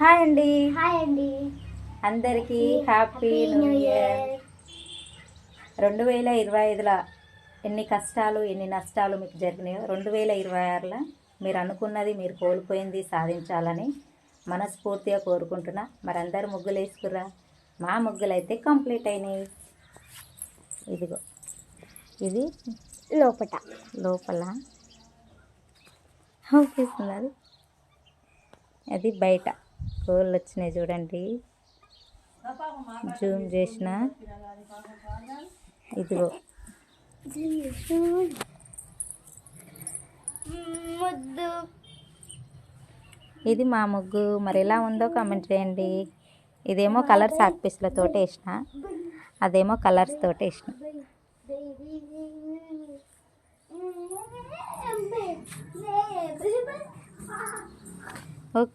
Hi అండి. Hi అండి, అందరికీ హ్యాపీ న్యూ ఇయర్. 2025లో ఎన్ని కష్టాలు ఎన్ని నష్టాలు మీకు జరిగినాయో 2026లో మీరు అనుకున్నది మీరు కోల్పోయింది సాధించాలని మనస్ఫూర్తిగా కోరుకుంటున్నా. మరి అందరు ముగ్గులు వేసుకుర్రా? మా ముగ్గులు అయితే కంప్లీట్ అయినాయి. ఇదిగో ఇది లోపల అవుపిస్తున్నది, అది బయట కోళ్ళు వచ్చినాయి చూడండి. జూమ్ చేసిన ఇదిగో ముద్దు. ఇది మా ముగ్గు. మరి ఎలా ఉందో కామెంట్ చేయండి. ఇదేమో కలర్స్ ఆర్టిస్ట్లతో వేసిన, అదేమో కలర్స్ తోటి వేసిన. ఓకే.